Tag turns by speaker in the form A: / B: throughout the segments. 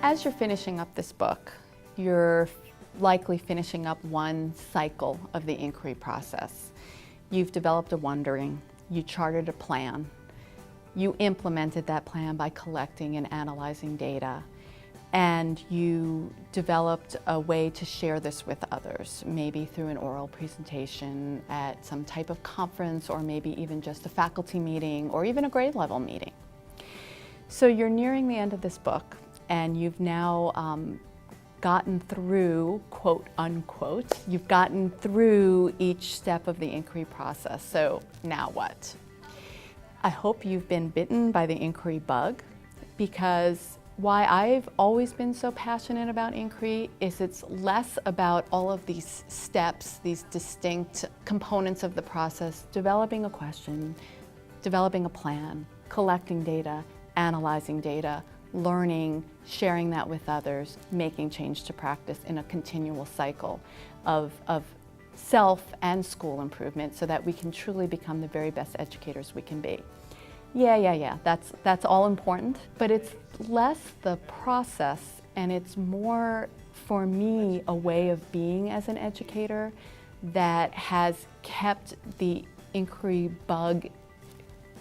A: As you're finishing up this book, you're likely finishing up one cycle of the inquiry process. You've developed a wondering, you charted a plan, you implemented that plan by collecting and analyzing data, and you developed a way to share this with others, maybe through an oral presentation at some type of conference, or maybe even just a faculty meeting, or even a grade level meeting. So you're nearing the end of this book, and you've now gotten through, quote unquote, you've gotten through each step of the inquiry process. So now what? I hope you've been bitten by the inquiry bug, because why I've always been so passionate about inquiry is it's less about all of these steps, these distinct components of the process: developing a question, developing a plan, collecting data, analyzing data, learning, sharing that with others, making change to practice in a continual cycle of self and school improvement, so that we can truly become the very best educators we can be. Yeah, that's all important, but it's less the process and it's more, for me, a way of being as an educator that has kept the inquiry bug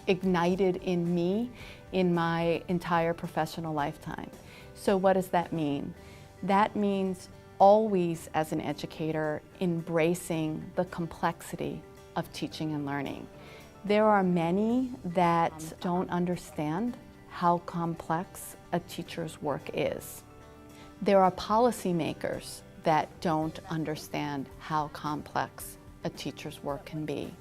A: ignited in me in my entire professional lifetime. So what does that mean? That means always, as an educator, embracing the complexity of teaching and learning. There are many that don't understand how complex a teacher's work is. There are policymakers that don't understand how complex a teacher's work can be.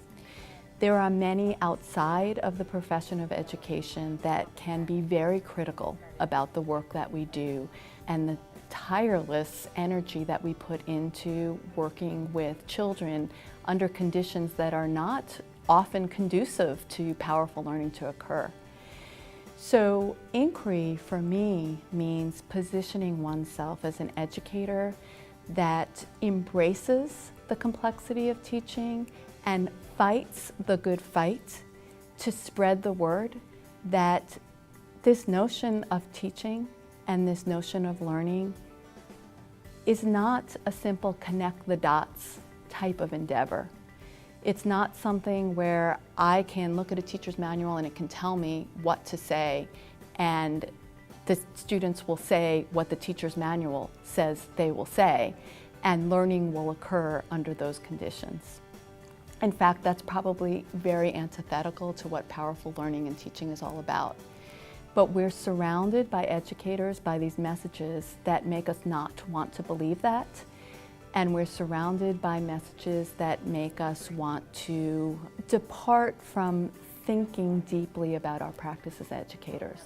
A: There are many outside of the profession of education that can be very critical about the work that we do and the tireless energy that we put into working with children under conditions that are not often conducive to powerful learning to occur. So inquiry for me means positioning oneself as an educator that embraces the complexity of teaching and fights the good fight to spread the word that this notion of teaching and this notion of learning is not a simple connect the dots type of endeavor. It's not something where I can look at a teacher's manual and it can tell me what to say, and the students will say what the teacher's manual says they will say, and learning will occur under those conditions. In fact, that's probably very antithetical to what powerful learning and teaching is all about. But we're surrounded by educators, by these messages that make us not want to believe that. And we're surrounded by messages that make us want to depart from thinking deeply about our practice as educators.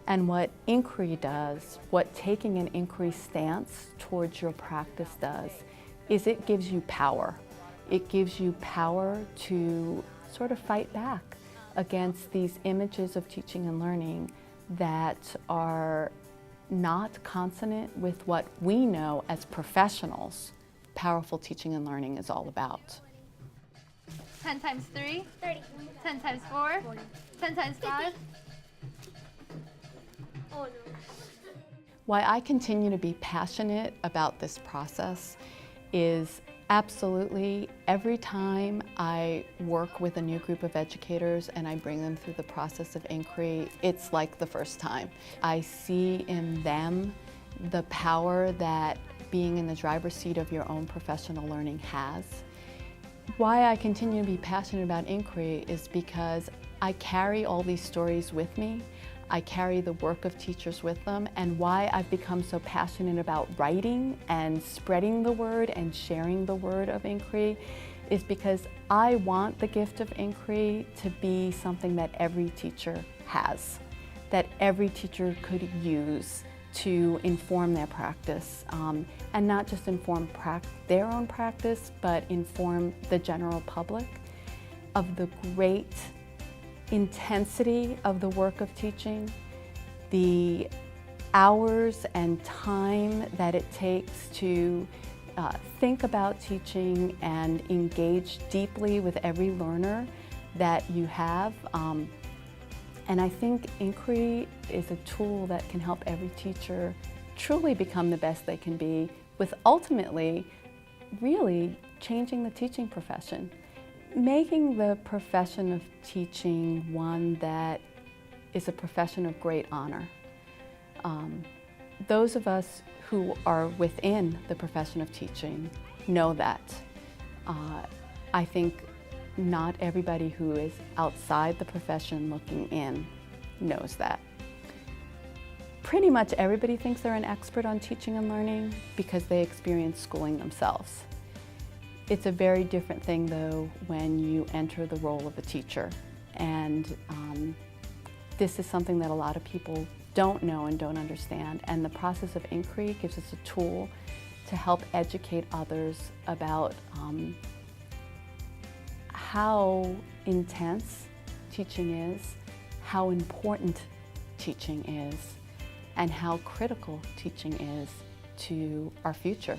A: And what inquiry does, what taking an inquiry stance towards your practice does, is it gives you power. It gives you power to sort of fight back against these images of teaching and learning that are not consonant with what we know as professionals powerful teaching and learning is all about.
B: 10 times 3?
C: 30.
B: 10 times 4?
C: 40.
B: 10 times 5?
C: Oh no.
A: Why I continue to be passionate about this process is absolutely every time I work with a new group of educators and I bring them through the process of inquiry, it's like the first time. I see in them the power that being in the driver's seat of your own professional learning has. Why I continue to be passionate about inquiry is because I carry all these stories with me. I carry the work of teachers with them, and why I've become so passionate about writing and spreading the word and sharing the word of inquiry is because I want the gift of inquiry to be something that every teacher has, that every teacher could use to inform their practice, and not just inform their own practice, but inform the general public of the great intensity of the work of teaching, the hours and time that it takes to think about teaching and engage deeply with every learner that you have. And I think inquiry is a tool that can help every teacher truly become the best they can be, with ultimately really changing the teaching profession, making the profession of teaching one that is a profession of great honor. Those of us who are within the profession of teaching know that. I think not everybody who is outside the profession looking in knows that. Pretty much everybody thinks they're an expert on teaching and learning because they experience schooling themselves. It's a very different thing, though, when you enter the role of a teacher. And this is something that a lot of people don't know and don't understand. And the process of inquiry gives us a tool to help educate others about how intense teaching is, how important teaching is, and how critical teaching is to our future.